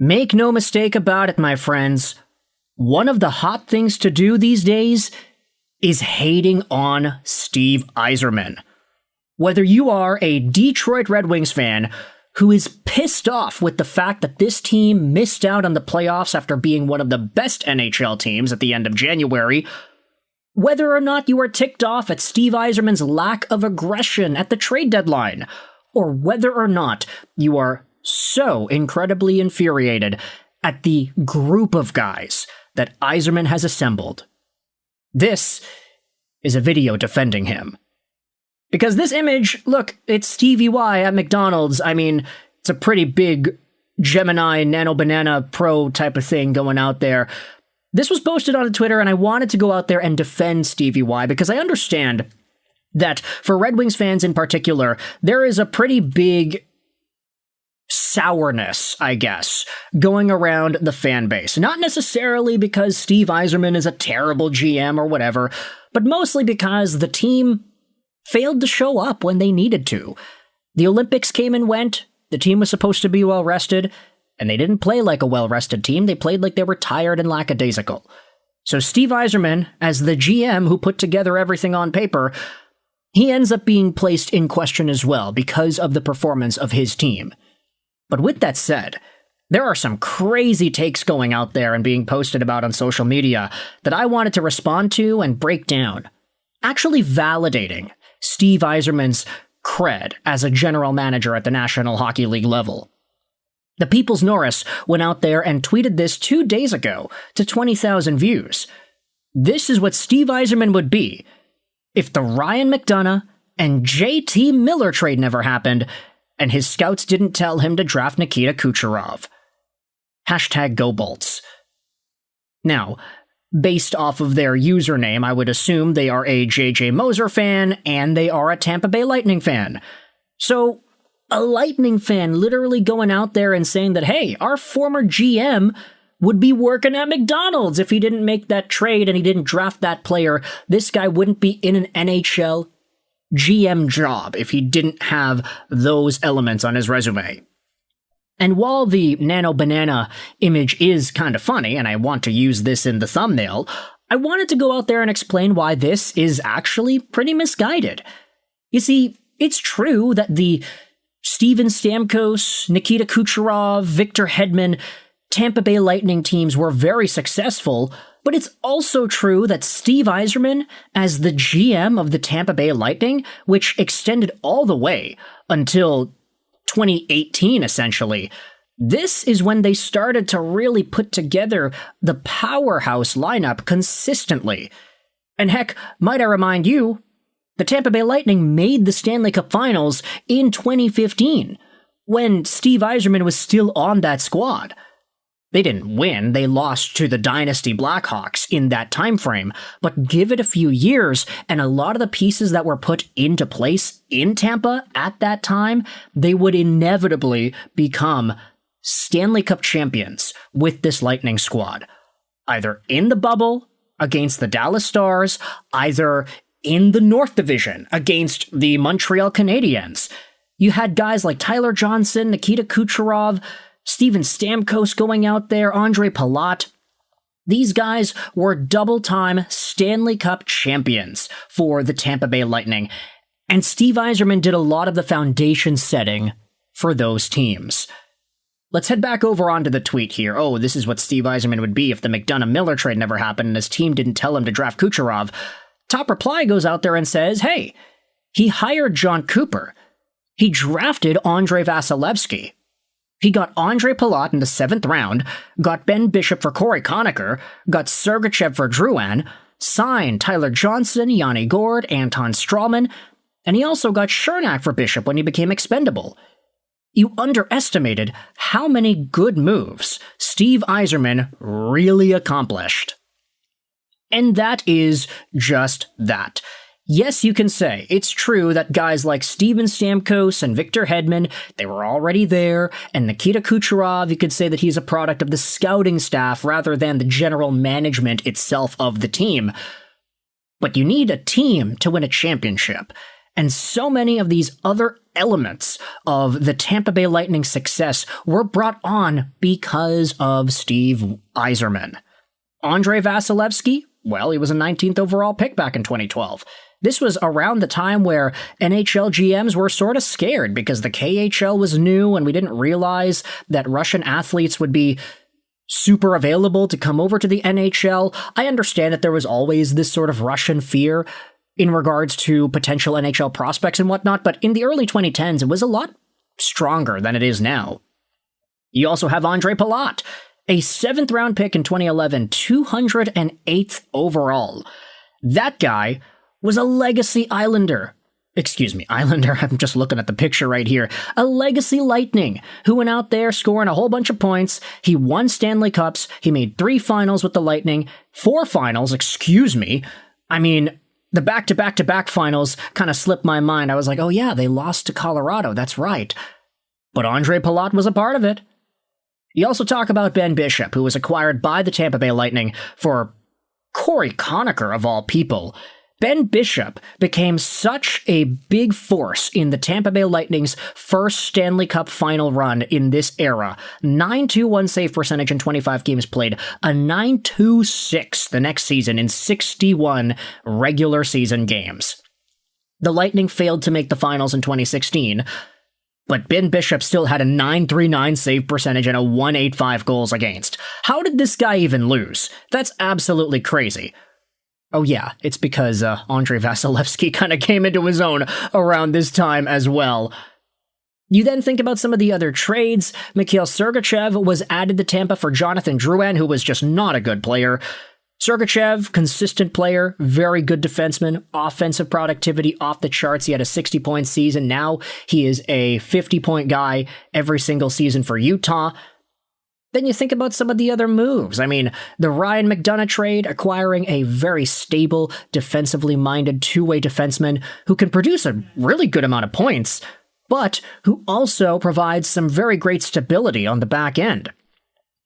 Make no mistake about it, my friends. One of the hot things to do these days is hating on Steve Yzerman. Whether you are a Detroit Red Wings fan who is pissed off with the fact that this team missed out on the playoffs after being one of the best NHL teams at the end of January, whether or not you are ticked off at Steve Yzerman's lack of aggression at the trade deadline, or whether or not you are so incredibly infuriated at the group of guys that Yzerman has assembled, this is a video defending him. Because this image, look, it's Stevie Y at McDonald's. I mean, it's a pretty big Gemini Nano Banana Pro type of thing going out there. This was posted on Twitter, and I wanted to go out there and defend Stevie Y because I understand that for Red Wings fans in particular, there is a pretty big sourness, I guess, going around the fan base. Not necessarily because Steve Yzerman is a terrible GM or whatever, but mostly because the team failed to show up when they needed to. The Olympics came and went, the team was supposed to be well rested, and they didn't play like a well-rested team, they played like they were tired and lackadaisical. So Steve Yzerman, as the GM who put together everything on paper, he ends up being placed in question as well because of the performance of his team. But with that said, there are some crazy takes going out there and being posted about on social media that I wanted to respond to and break down, actually validating Steve Yzerman's cred as a general manager at the National Hockey League level. The People's Norris went out there and tweeted this 2 days ago to 20,000 views. This is what Steve Yzerman would be if the Ryan McDonough and JT Miller trade never happened and his scouts didn't tell him to draft Nikita Kucherov. #GoBolts. Now, based off of their username, I would assume they are a JJ Moser fan and they are a Tampa Bay Lightning fan. So, a Lightning fan literally going out there and saying that, hey, our former GM would be working at McDonald's if he didn't make that trade and he didn't draft that player. This guy wouldn't be in an NHL GM job if he didn't have those elements on his resume. And while the Nano Banana image is kind of funny, and I want to use this in the thumbnail, I wanted to go out there and explain why this is actually pretty misguided. You see, it's true that the Steven Stamkos, Nikita Kucherov, Victor Hedman, Tampa Bay Lightning teams were very successful, but it's also true that Steve Yzerman, as the GM of the Tampa Bay Lightning, which extended all the way until 2018, essentially, this is when they started to really put together the powerhouse lineup consistently. And heck, might I remind you, the Tampa Bay Lightning made the Stanley Cup Finals in 2015, when Steve Yzerman was still on that squad. They didn't win, they lost to the Dynasty Blackhawks in that time frame, but give it a few years, and a lot of the pieces that were put into place in Tampa at that time, they would inevitably become Stanley Cup champions with this Lightning squad. Either in the bubble against the Dallas Stars, either in the North Division against the Montreal Canadiens. You had guys like Tyler Johnson, Nikita Kucherov, Steven Stamkos going out there, Andre Palat. These guys were double-time Stanley Cup champions for the Tampa Bay Lightning, and Steve Yzerman did a lot of the foundation setting for those teams. Let's head back over onto the tweet here. Oh, this is what Steve Yzerman would be if the McDonough-Miller trade never happened and his team didn't tell him to draft Kucherov. Top reply goes out there and says, hey, he hired John Cooper. He drafted Andrei Vasilevsky. He got Andre Palat in the 7th round, got Ben Bishop for Corey Conacher, got Sergachev for Drouin, signed Tyler Johnson, Yanni Gourde, Anton Strawman, and he also got Chernak for Bishop when he became expendable. You underestimated how many good moves Steve Yzerman really accomplished. And that is just that. Yes, you can say it's true that guys like Steven Stamkos and Victor Hedman, they were already there, and Nikita Kucherov, you could say that he's a product of the scouting staff rather than the general management itself of the team. But you need a team to win a championship. And so many of these other elements of the Tampa Bay Lightning's success were brought on because of Steve Yzerman. Andrei Vasilevsky, well, he was a 19th overall pick back in 2012. This was around the time where NHL GMs were sort of scared because the KHL was new and we didn't realize that Russian athletes would be super available to come over to the NHL. I understand that there was always this sort of Russian fear in regards to potential NHL prospects and whatnot, but in the early 2010s, it was a lot stronger than it is now. You also have Ondrej Palat, a 7th round pick in 2011, 208th overall. That guy was a legacy Islander. Islander, I'm just looking at the picture right here. A legacy Lightning who went out there scoring a whole bunch of points. He won Stanley Cups. He made 3 finals with the Lightning. 4 finals, I mean, the back-to-back-to-back finals kind of slipped my mind. I was like, oh yeah, they lost to Colorado, that's right. But Ondrej Palat was a part of it. You also talk about Ben Bishop, who was acquired by the Tampa Bay Lightning for Corey Conacher, of all people. Ben Bishop became such a big force in the Tampa Bay Lightning's first Stanley Cup final run in this era. 9.21 save percentage in 25 games played, a 9.26 the next season in 61 regular season games. The Lightning failed to make the finals in 2016, but Ben Bishop still had a 9.39 save percentage and a 1.85 goals against. How did this guy even lose? That's absolutely crazy. Oh yeah, it's because Andrei Vasilevsky kind of came into his own around this time as well. You then think about some of the other trades. Mikhail Sergachev was added to Tampa for Jonathan Drouin, who was just not a good player. Sergachev, consistent player, very good defenseman, offensive productivity off the charts. He had a 60-point season. Now he is a 50-point guy every single season for Utah. Then you think about some of the other moves. I mean, the Ryan McDonagh trade, acquiring a very stable, defensively minded two-way defenseman who can produce a really good amount of points, but who also provides some very great stability on the back end.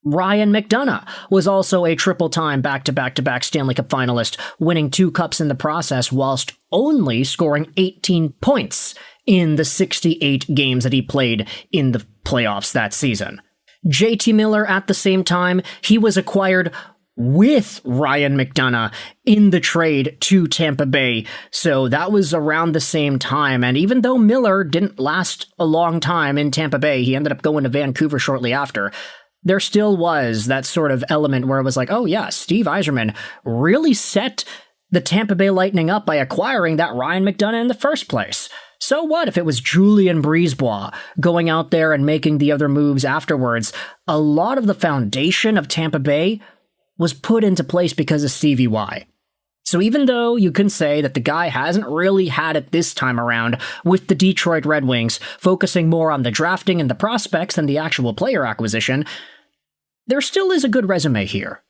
Ryan McDonagh was also a triple-time back-to-back-to-back Stanley Cup finalist, winning 2 cups in the process whilst only scoring 18 points in the 68 games that he played in the playoffs that season. JT Miller, at the same time, he was acquired with Ryan McDonagh in the trade to Tampa Bay, so that was around the same time, and even though Miller didn't last a long time in Tampa Bay, he ended up going to Vancouver shortly after, there still was that sort of element where it was like, oh yeah, Steve Yzerman really set the Tampa Bay Lightning up by acquiring that Ryan McDonagh in the first place. So what if it was Julien Brisebois going out there and making the other moves afterwards? A lot of the foundation of Tampa Bay was put into place because of Stevie Y. So even though you can say that the guy hasn't really had it this time around with the Detroit Red Wings, focusing more on the drafting and the prospects than the actual player acquisition, there still is a good resume here.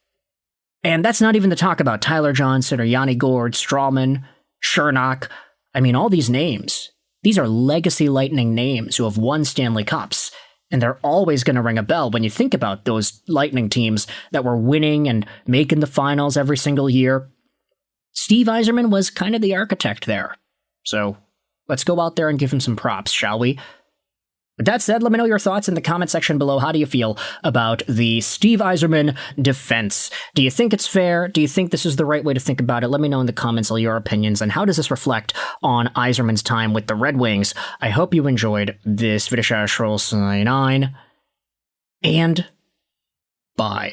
And that's not even to talk about Tyler Johnson or Yanni Gourde, Strawman, Chernak. I mean, all these names. These are legacy Lightning names who have won Stanley Cups, and they're always going to ring a bell when you think about those Lightning teams that were winning and making the finals every single year. Steve Yzerman was kind of the architect there. So let's go out there and give him some props, shall we? With that said, let me know your thoughts in the comment section below. How do you feel about the Steve Yzerman defense? Do you think it's fair? Do you think this is the right way to think about it? Let me know in the comments all your opinions, and how does this reflect on Yzerman's time with the Red Wings? I hope you enjoyed this video. 9, and bye.